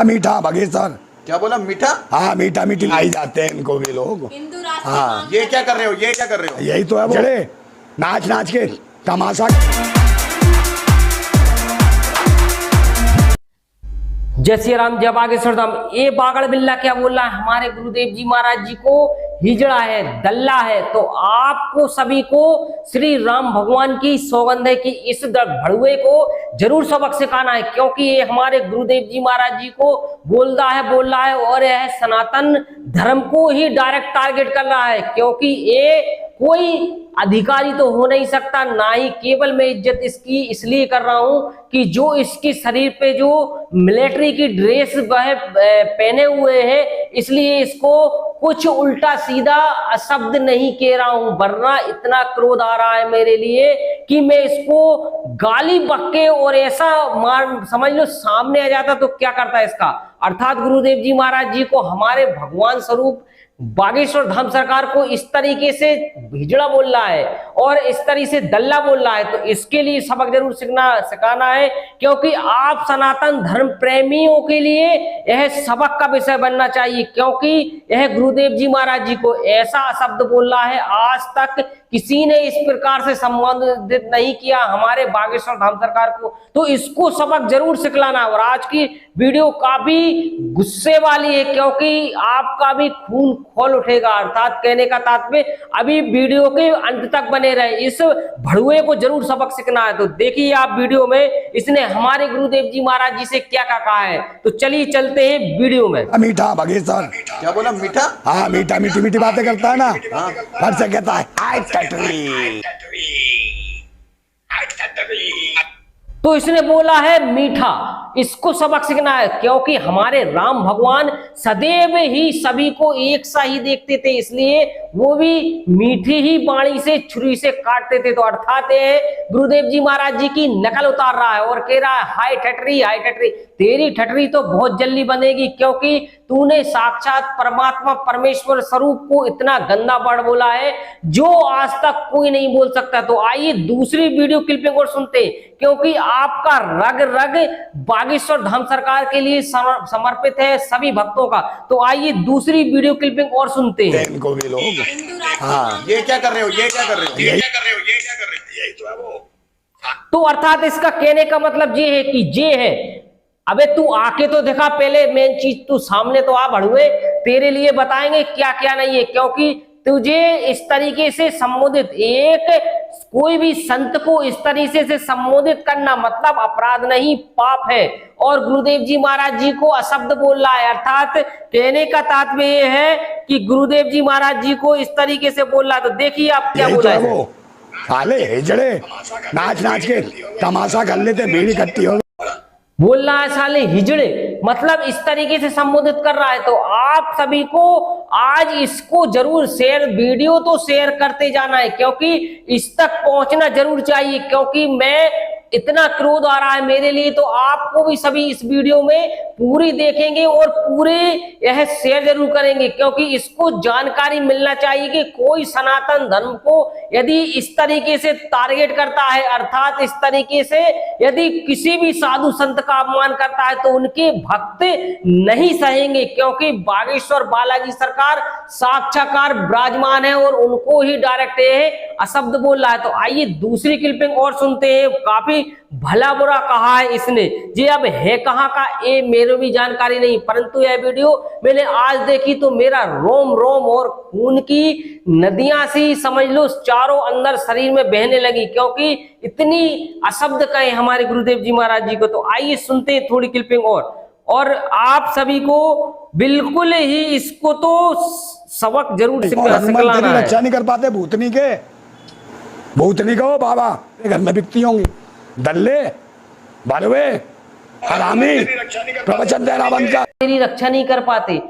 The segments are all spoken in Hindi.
मीठा बागेश्वर। क्या बोला? मीठा? हाँ मीठा मीठी लाई जाते हैं इनको भी लोग। हाँ, ये क्या कर रहे हो? ये क्या कर रहे हो? यही तो है वो जड़े नाच नाच के तमाशा। जय श्री राम, जय बागेश्वर धाम। ये बागड़ बिल्ला क्या बोल रहा है? हमारे गुरुदेव जी महाराज जी को हिजड़ा है, दल्ला है। तो आपको सभी को श्री राम भगवान की सौगंध है कि इस भड़ुए को जरूर सबक सिखाना है, क्योंकि ये हमारे गुरुदेव जी महाराज जी को बोल रहा है और यह सनातन धर्म को ही डायरेक्ट टारगेट कर रहा है। क्योंकि ये कोई अधिकारी तो हो नहीं सकता, ना ही केवल मैं इज्जत इसकी इसलिए कर रहा हूं कि जो इसके शरीर पे जो मिलिट्री की ड्रेस वह पहने हुए है, इसलिए इसको कुछ उल्टा सीधा शब्द नहीं कह रहा हूं, वरना इतना क्रोध आ रहा है मेरे लिए कि मैं इसको गाली बक्के और ऐसा मार समझ लो सामने आ जाता तो क्या करता इसका। अर्थात गुरुदेव जी महाराज जी को हमारे भगवान स्वरूप बागेश्वर धाम सरकार को इस तरीके से हिजड़ा बोल रहा है और इस तरीके से दल्ला बोल रहा है, तो इसके लिए सबक जरूर सिखाना है। क्योंकि आप सनातन धर्म प्रेमियों के लिए यह सबक का विषय बनना चाहिए, क्योंकि यह गुरुदेव जी महाराज जी को ऐसा शब्द बोल रहा है, आज तक किसी ने इस प्रकार से संबोधित नहीं किया हमारे बागेश्वर धाम सरकार को। तो इसको सबक जरूर सिखलाना। और आज की वीडियो काफी गुस्से वाली है, क्योंकि आपका भी खून खोल उठेगा। अर्थात कहने का तात्पर्य अभी वीडियो के अंत तक बने रहे, इस भड़ुए को जरूर सबक सीखना है। तो देखिए आप वीडियो में इसने हमारे गुरुदेव जी महाराज जी से क्या कहा है। तो चलिए चलते हैं वीडियो में। मीठा बागेश्वर। क्या बोला? मीठा? हाँ मीठा मीठी मीठी बातें करता है ना। हाँ। हर से कहता है तो इसने बोला है मीठा, इसको सबक सीखना है। क्योंकि हमारे राम भगवान सदैव ही सभी को एक सा ही देखते थे, इसलिए वो भी मीठी ही बाणी से छुरी से काटते थे। तो अर्थात गुरुदेव जी महाराज जी की नकल उतार रहा है और कह रहा है हाय ठटरी, हाय ठटरी। तेरी ठटरी तो बहुत जल्दी बनेगी, क्योंकि तूने साक्षात परमात्मा परमेश्वर स्वरूप को इतना गंदा वर्ड बोला है जो आज तक कोई नहीं बोल सकता। तो आइए दूसरी वीडियो क्लिपिंग और सुनते, क्योंकि आपका रग रग बागेश्वर धाम सरकार के लिए समर्पित है सभी भक्तों का। तो आइए दूसरी वीडियो क्लिपिंग और सुनते हैं। इनको भी लोग। हाँ, ये क्या कर रहे हो? ये क्या कर रहे हो? ये क्या कर रहे हो? ये क्या कर रहे हो? यही तो है वो। तो अर्थात इसका कहने का मतलब ये है कि ये है, अबे तू आके तो दिखा, पहले मेन चीज तू सामने तो आ भड़ुए, तेरे लिए बताएंगे क्या क्या नहीं है। क्योंकि तुझे इस तरीके से संबोधित, एक कोई भी संत को इस तरीके से संबोधित करना मतलब अपराध नहीं, पाप है। और गुरुदेव जी महाराज जी को अशब्द बोल रहा है। अर्थात कहने का तात्पर्य है कि गुरुदेव जी महाराज जी को इस तरीके से बोल रहा है। तो देखिए आप क्या बोला है। वो साले हिजड़े नाच नाच के तमाशा कर लेते, भीड़ इकट्ठी हो बोल रहा है साले हिजड़े, मतलब इस तरीके से संबोधित कर रहा है। तो आप सभी को आज इसको जरूर शेयर, वीडियो तो शेयर करते जाना है, क्योंकि इस तक पहुंचना जरूर चाहिए। क्योंकि मैं इतना क्रोध आ रहा है मेरे लिए, तो आपको भी सभी इस वीडियो में पूरी देखेंगे और पूरे यह शेयर जरूर करेंगे, क्योंकि इसको जानकारी मिलना चाहिए कि कोई सनातन धर्म को यदि इस तरीके से टारगेट करता है, अर्थात इस तरीके से यदि किसी भी साधु संत का अपमान करता है, तो उनके भक्त नहीं सहेंगे। क्योंकि बागेश्वर बालाजी सरकार साक्षाकार विराजमान है और उनको ही डायरेक्ट अशब्द बोल रहा है। तो आइए दूसरी क्लिपिंग और सुनते हैं। काफी भला बुरा कहा है इसने, ये अब है कहाँ का ये मेरे भी जानकारी नहीं, परंतु यह वीडियो मैंने आज देखी तो मेरा रोम रोम और खून की नदियां सी समझ लो चारों अंदर शरीर में बहने लगी, क्योंकि इतनी अशब्द कहे हमारे गुरुदेव जी महाराज जी को। तो आइए सुनते हैं थोड़ी क्लिपिंग और आप सभी को बिल्कुल ही इसको तो सबक जरूर सिखलाना है। रक्षा नहीं कर पाते भूतनी के, भूतनी का वो बाबा घर में बिकती होंगी, दल्ले बालवे हरामी प्रवचन देना बंद कर। तेरी रक्षा नहीं कर पाते,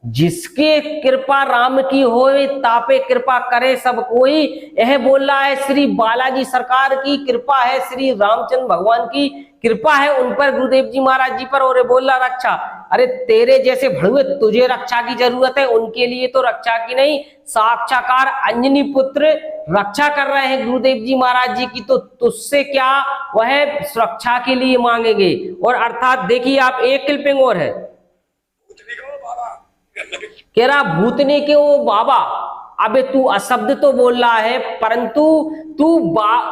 जिसके कृपा राम की होए तापे कृपा करे सब कोई। यह बोल रहा है श्री बालाजी सरकार की कृपा है, श्री रामचंद्र भगवान की कृपा है उन पर, गुरुदेव जी महाराज जी पर। और बोल रहा रक्षा, अरे तेरे जैसे भड़ुए तुझे रक्षा की जरूरत है, उनके लिए तो रक्षा की नहीं, साक्षाकार अंजनी पुत्र रक्षा कर रहे हैं गुरुदेव जी महाराज जी की, तो तुझसे क्या वह सुरक्षा के लिए मांगेंगे। और अर्थात देखिए आप एक क्लिपिंग और है। भूतनी को बाबा कह रहा भूतनी के वो बाबा। अबे तू अशब्द तो बोल रहा है, परंतु तू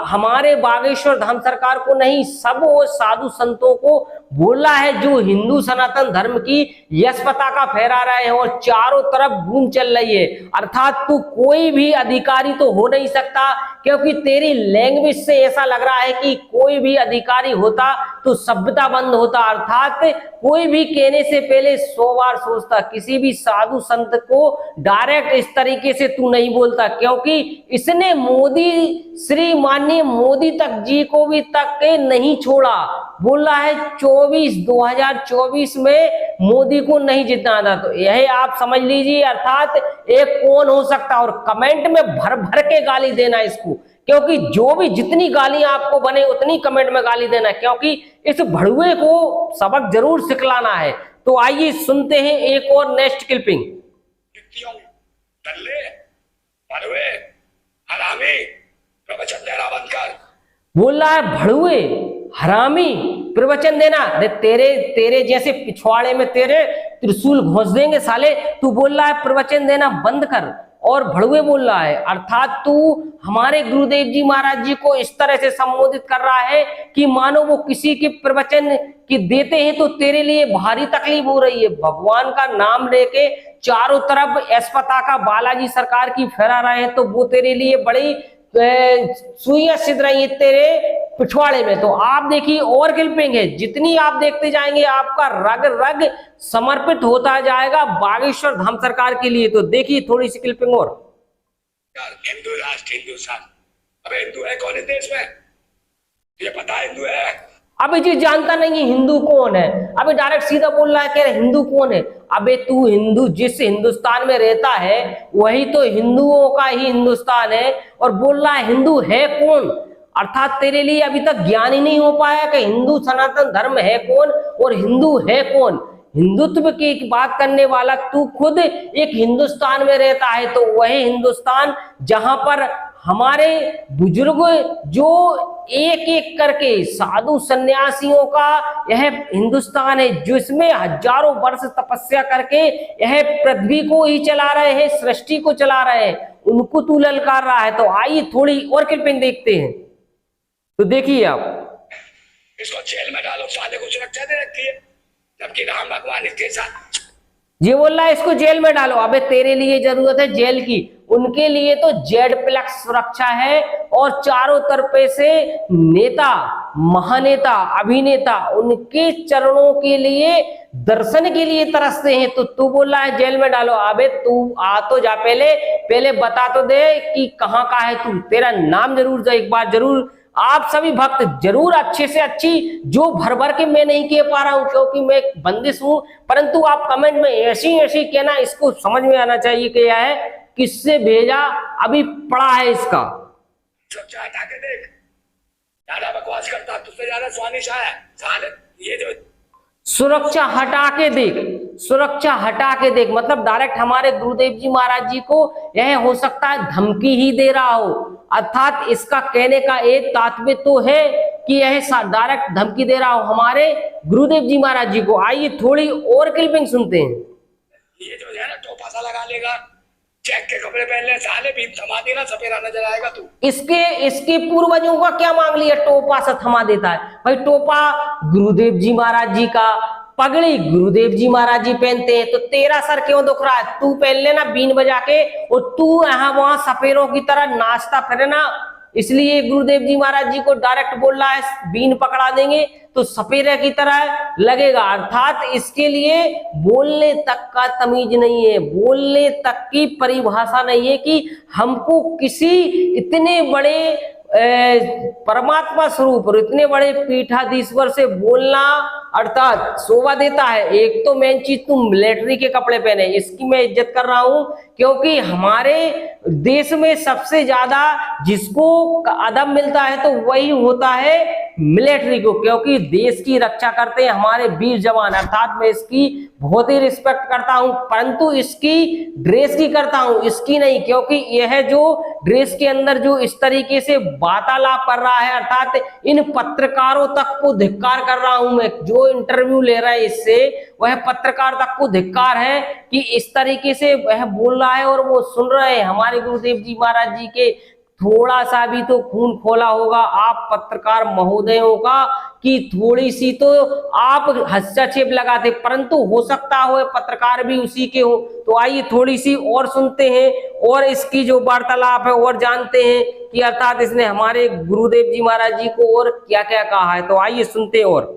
हमारे बागेश्वर धाम सरकार को नहीं, सब वो साधु संतों को बोल रहा है जो हिंदू सनातन धर्म की यश पताका फहरा रहे हैं और चारों तरफ गूंज चल रही है। अर्थात तू कोई भी अधिकारी तो हो नहीं सकता, क्योंकि तेरी लैंग्वेज से ऐसा लग रहा है कि कोई भी अधिकारी होता तो सभ्यता बंद होता। अर्थात कोई भी कहने से पहले 100 बार सोचता। किसी भी साधु संत को डायरेक्ट इस तरीके से तू नहीं बोलता, क्योंकि इसने मोदी, श्री माननीय मोदी तक जी को भी तक के नहीं छोड़ा। बोल रहा है 2024 में मोदी को नहीं जितना था। तो यह आप समझ लीजिए, अर्थात एक कौन हो सकता। और कमेंट में भर भर के गाली देना इसको, क्योंकि जो भी जितनी गालियां आपको बने उतनी कमेंट में गाली देना, क्योंकि इस भड़ुए को सबक जरूर सिखलाना है। तो आइए सुनते हैं एक और नेक्स्ट क्लिपिंग। भड़ुए, हरामी, प्रवचन देना बंद कर। बोल रहा है भड़ुए, हरामी, प्रवचन देना। अरे तेरे जैसे पिछवाड़े में तेरे त्रिशूल घोंस देंगे साले। तू बोल रहा है प्रवचन देना बंद कर और भड़ुए बोल रहा है। अर्थात तू हमारे गुरुदेव जी महाराज जी को इस तरह से संबोधित कर रहा है कि मानो वो किसी के प्रवचन की देते हैं तो तेरे लिए भारी तकलीफ हो रही है। भगवान का नाम लेके चारों तरफ पताका बालाजी सरकार की फहरा रहे हैं, तो वो तेरे लिए बड़ी सुइयां सिद्ध रही है तेरे पिछवाड़े में। तो आप देखिए और क्लिपिंग है, जितनी आप देखते जाएंगे आपका रग रग समर्पित होता जाएगा बागेश्वर धाम सरकार के लिए। तो देखिए थोड़ी सी क्लिपिंग और। हिंदू राष्ट्र, हिंदू शासन। अबे हिंदू है कौन इस देश में? ये पता है हिंदू है? अबे जी जानता नहीं है हिंदू कौन है। अबे डायरेक्ट सीधा बोल रहा है, कह रहे हिंदू कौन है। अबे तू हिंदू जिस हिंदुस्तान में रहता है वही तो हिंदुओं का ही हिंदुस्तान है, और बोल रहा है हिंदू है कौन। अर्थात तेरे लिए अभी तक ज्ञान ही नहीं हो पाया कि हिंदू सनातन धर्म है कौन और हिंदू है कौन। हिंदुत्व की बात करने वाला तू खुद एक हिंदुस्तान में रहता है, तो वही हिंदुस्तान जहां पर हमारे बुजुर्ग जो एक एक करके साधु सन्यासियों का यह हिंदुस्तान है, जिसमें हजारों वर्ष तपस्या करके यह पृथ्वी को ही चला रहे हैं, सृष्टि को चला रहे हैं, उनको तू ललकार रहा है। तो आइए थोड़ी और क्लिपिंग देखते हैं। तो देखिए आप, इसको जेल में डालो, साले को सुरक्षा दे रखी है, जबकि राम भगवान इसके साथ। ये बोल रहा है इसको जेल में डालो। अबे तेरे लिए जरूरत है जेल की, उनके लिए तो Z+ सुरक्षा है, और चारों तरफ से नेता, महानेता, अभिनेता उनके चरणों के लिए दर्शन के लिए तरसते हैं। तो तू बोल रहा है जेल में डालो। अबे तू आ तो जा, पहले बता तो दे कि कहाँ का है तू। तेरा नाम जरूर एक बार जरूर आप सभी भक्त जरूर अच्छे से अच्छी, जो भर भर के मैं नहीं कह पा रहा हूं क्योंकि मैं बंदिश हूं, परंतु आप कमेंट में ऐसी कहना, इसको समझ में आना चाहिए कि यह है किससे भेजा, अभी पड़ा है इसका। हटा के देख, ज्यादा बकवास करता, तुझसे ज्यादा स्वामी शाह है साले। ये जो सुरक्षा हटा के देख, सुरक्षा हटा के देख, मतलब डायरेक्ट हमारे गुरुदेव जी महाराज जी को यह हो सकता है धमकी ही दे रहा हो। अर्थात इसका कहने का एक तात्पर्य तो है कि यह डायरेक्ट धमकी दे रहा हो हमारे गुरुदेव जी महाराज जी को। आइए थोड़ी और क्लिपिंग सुनते हैं। ये जो है ना टोपा सा लगा लेगा, चेक के कपड़े पहन ले, साले भी थमा देना, सपेरा नजर आएगा तू। इसके पूर्वजों का क्या मांग लिया, टोपा से थमा देता है। भाई टोपा गुरुदेव जी महाराज जी का, पगड़ी गुरुदेव जी महाराज जी पहनते हैं, तो तेरा सर क्यों दुख रहा है? तू पहन लेना बीन बजा के, और तू यहाँ वहां सपेरों की तरह नाचता फिरना। इसलिए गुरुदेव जी महाराज जी को डायरेक्ट बोल रहा है बीन पकड़ा देंगे तो सपेरे की तरह लगेगा। अर्थात इसके लिए बोलने तक का तमीज नहीं है, बोलने तक की परिभाषा नहीं है कि हमको किसी इतने बड़े परमात्मा स्वरूप और इतने बड़े पीठाधीश्वर से बोलना अर्थात शोभा देता है। एक तो मेन चीज तुम मिलिट्री के कपड़े पहने, इसकी मैं इज्जत कर रहा हूं, क्योंकि हमारे देश में सबसे ज्यादा जिसको अदब मिलता है तो वही होता है मिलिट्री को, क्योंकि देश की रक्षा करते हैं हमारे वीर जवान। अर्थात मैं इसकी बहुत ही रिस्पेक्ट करता हूं, परंतु इसकी ड्रेस की करता हूं, इसकी नहीं, क्योंकि यह जो ड्रेस के अंदर जो इस तरीके से वार्तालाप कर रहा है, अर्थात इन पत्रकारों तक को धिक्कार कर रहा हूं मैं, जो इंटरव्यू ले रहा है इससे वह पत्रकार तक को धिक्कार है कि इस तरीके से वह बोल रहा है और वो सुन रहे हैं हमारे गुरुदेव जी महाराज जी के। थोड़ा सा भी तो खून खोला होगा आप पत्रकार महोदयों का कि थोड़ी सी तो आप हस्तक्षेप लगाते, परंतु हो सकता हो पत्रकार भी उसी के हो। तो आइए थोड़ी सी और सुनते हैं और इसकी जो वार्तालाप है और जानते हैं कि अर्थात इसने हमारे गुरुदेव जी महाराज जी को और क्या क्या कहा है। तो आइए सुनते हैं। और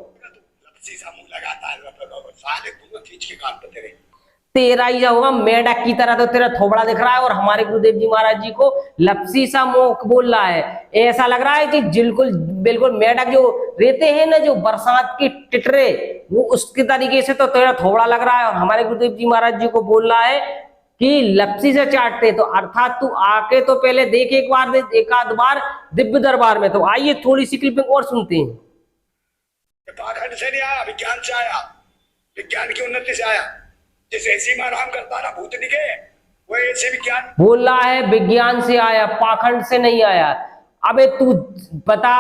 खींच के कान पे तेरे तेरा ही होगा मेढक की तरह, तो तेरा थोबड़ा दिख रहा है और हमारे गुरुदेव जी महाराज जी को लपसी सा मुंह बोल रहा है। ऐसा लग रहा है कि बिल्कुल बिल्कुल मेढक जो रहते हैं ना, जो बरसात की टिटरे, वो उसके तरीके से तो तेरा थोबड़ा लग रहा है और हमारे गुरुदेव जी महाराज जी को बोल रहा है कि लपसी से चाटते। तो अर्थात तू आके तो पहले देख एक बार, एक आध बार दिव्य दरबार में। तो आइए थोड़ी सी क्लिपिंग और सुनते हैं। पाखंड से नहीं आया, विज्ञान से आया, विज्ञान की उन्नति से आया। जिस ऐसी में आराम करता ना भूतनी के, वो ऐसे विज्ञान बोल रहा है विज्ञान से आया, पाखंड से नहीं आया। अबे तू बता,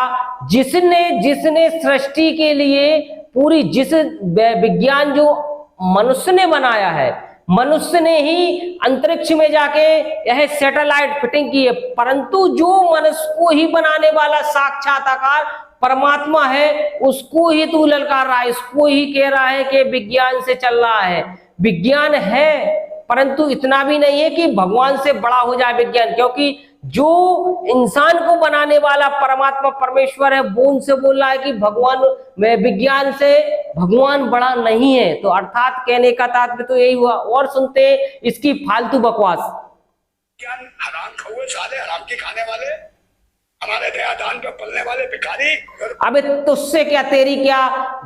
जिसने सृष्टि के लिए पूरी जिस विज्ञान जो मनुष्य ने बनाया है, मनुष्य ने ही अंतरिक्ष में जाके यह सैटेलाइट फिटिंग की है, परंतु जो मनुष्य को ही बनाने वाला साक्षात आकार परमात्मा है उसको ही तू ललकार रहा है, इसको ही कह रहा है कि विज्ञान से चल रहा है। विज्ञान है परंतु इतना भी नहीं है कि भगवान से बड़ा हो जाए विज्ञान, क्योंकि जो इंसान को बनाने वाला परमात्मा परमेश्वर है वो उनसे बोल रहा है कि भगवान में विज्ञान से भगवान बड़ा नहीं है। तो अर्थात कहने का तात्पर्य तो यही हुआ। और सुनते इसकी फालतू बकवास। विज्ञान हराम खाओ साले, हराम के खाने वाले, हमारे दयादान पे पलने वाले भिखारी। अबे तुझसे क्या, तेरी क्या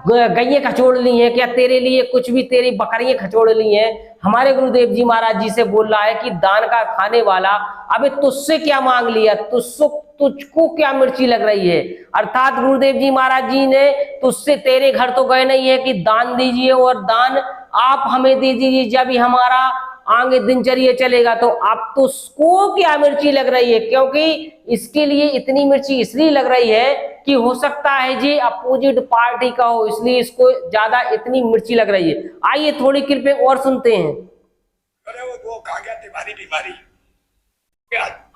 गैये खचोड़ ली है क्या, तेरे लिए कुछ भी तेरी बकरियां खचोड़ ली हैं। हमारे गुरुदेव जी महाराज जी से बोल रहा है कि दान का खाने वाला, अबे तुझसे क्या मांग लिया, तुझको क्या मिर्ची लग रही है। अर्थात गुरुदेव जी महाराज जी ने तुझसे तेरे घर तो गए नहीं है कि दान दीजिए और दान आप हमें दे दीजिए जब ही हमारा आगे दिनचर्या चलेगा। तो आप तो उसको क्या मिर्ची लग रही है, क्योंकि इसके लिए इतनी मिर्ची इसलिए लग रही है कि हो सकता है जी अपोजिट पार्टी का हो, इसलिए इसको ज्यादा इतनी मिर्ची लग रही है। आइए थोड़ी क्लिपिंग और सुनते हैं। अरे वो कहा गया तिवारी बीमारी,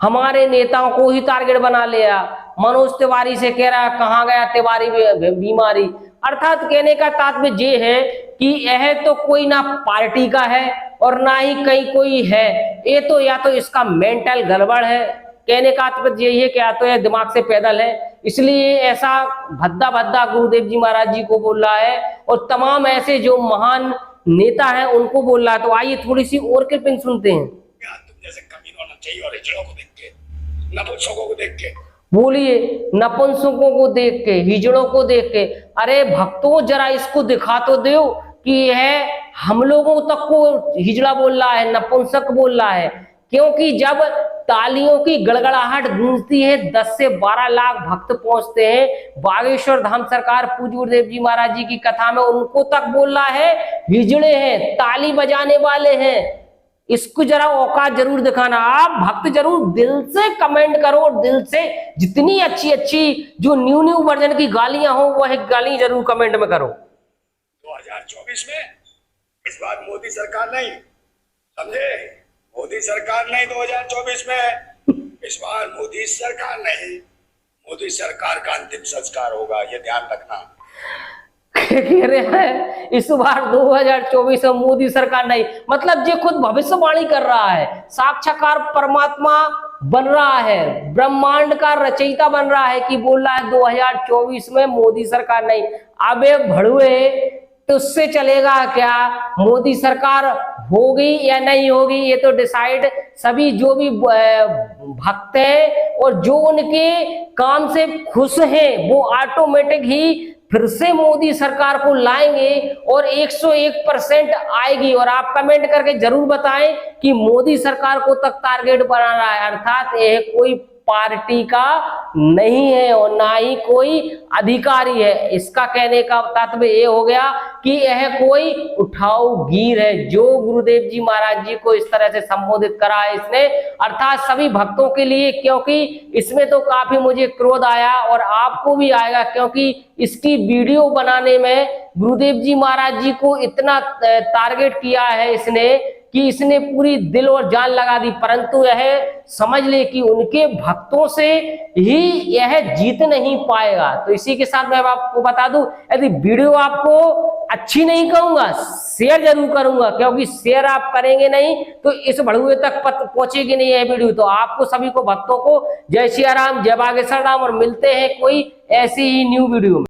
हमारे नेताओं को ही टारगेट बना लिया। मनोज तिवारी से कह रहा है कहाँ गया तिवारी बीमारी। अर्थात कहने का तात्पर्य ये है कि यह तो कोई ना पार्टी का है और ना ही कहीं कोई है, ये तो या तो इसका मेंटल गड़बड़ है। कहने का तात्पर्य यही है कि या तो यह दिमाग से पैदल है, इसलिए ऐसा भद्दा भद्दा गुरुदेव जी महाराज जी को बोल रहा है और तमाम ऐसे जो महान नेता हैं उनको बोल रहा है। तो आइए थोड़ी सी और क्लिपिंग सुनते हैं। तुम जैसे कमीन होना चाहिए और हिजड़ों को देख के, नपुंसकों को देख के। बोलिए, नपुंसकों को देख के, हिजड़ों को देख के। अरे भक्तों जरा इसको दिखा तो दो कि यह हम लोगों तक को हिजड़ा बोल रहा है, नपुंसक बोल रहा है। क्योंकि जब तालियों की गड़गड़ाहट गूंजती है 10 से 12 लाख भक्त पहुंचते हैं। बागेश्वर धाम सरकार पूज्य गुरुदेव जी महाराज जी की कथा में उनको तक बोल रहा है हिजड़े हैं, ताली बजाने वाले हैं। इसको जरा औकात जरूर दिखाना। आप भक्त जरूर दिल से कमेंट करो और दिल से जितनी अच्छी अच्छी जो न्यू वर्जन की गालियां हो वह गाली जरूर कमेंट में करो। 2024 में इस बार मोदी सरकार नहीं, समझे, मोदी सरकार नहीं 2024 में, इस बार मोदी सरकार नहीं, मोदी सरकार का अंतिम संस्कार होगा, ये ध्यान रखना। कह रहे हैं इस बार 2024 में मोदी सरकार नहीं, मतलब ये खुद भविष्यवाणी कर रहा है, साक्षात्कार परमात्मा बन रहा है, ब्रह्मांड का रचयिता बन रहा है कि बोल रहा है 2024 में मोदी सरकार नहीं। अबे भड़ुए, तुझसे चलेगा क्या? मोदी वो होगी या नहीं होगी ये तो डिसाइड सभी जो भी भक्त हैं और जो उनके काम से खुश हैं वो ऑटोमेटिक ही फिर से मोदी सरकार को लाएंगे और 101% आएगी। और आप कमेंट करके जरूर बताएं कि मोदी सरकार को तक टारगेट बना रहा है। अर्थात यह कोई पार्टी का नहीं है और ना ही कोई अधिकारी है। इसका कहने का तात्पर्य ये हो गया कि यह कोई उठाऊ गिर है। जो गुरुदेव जी महाराज जी को इस तरह से संबोधित करा है इसने, अर्थात सभी भक्तों के लिए, क्योंकि इसमें तो काफी मुझे क्रोध आया और आपको भी आएगा, क्योंकि इसकी वीडियो बनाने में गुरुदेव जी महाराज जी को इतना टारगेट किया है इसने कि इसने पूरी दिल और जान लगा दी, परंतु यह समझ ले कि उनके भक्तों से ही यह जीत नहीं पाएगा। तो इसी के साथ मैं आपको बता दूं, यदि वीडियो आपको अच्छी नहीं कहूंगा, शेयर जरूर करूंगा, क्योंकि शेयर आप करेंगे नहीं तो इस भड़ुए तक पहुंचेगी नहीं यह वीडियो। तो आपको सभी को, भक्तों को, जय सिया राम, जय बागेश्वर धाम, और मिलते हैं कोई ऐसी ही न्यू वीडियो में।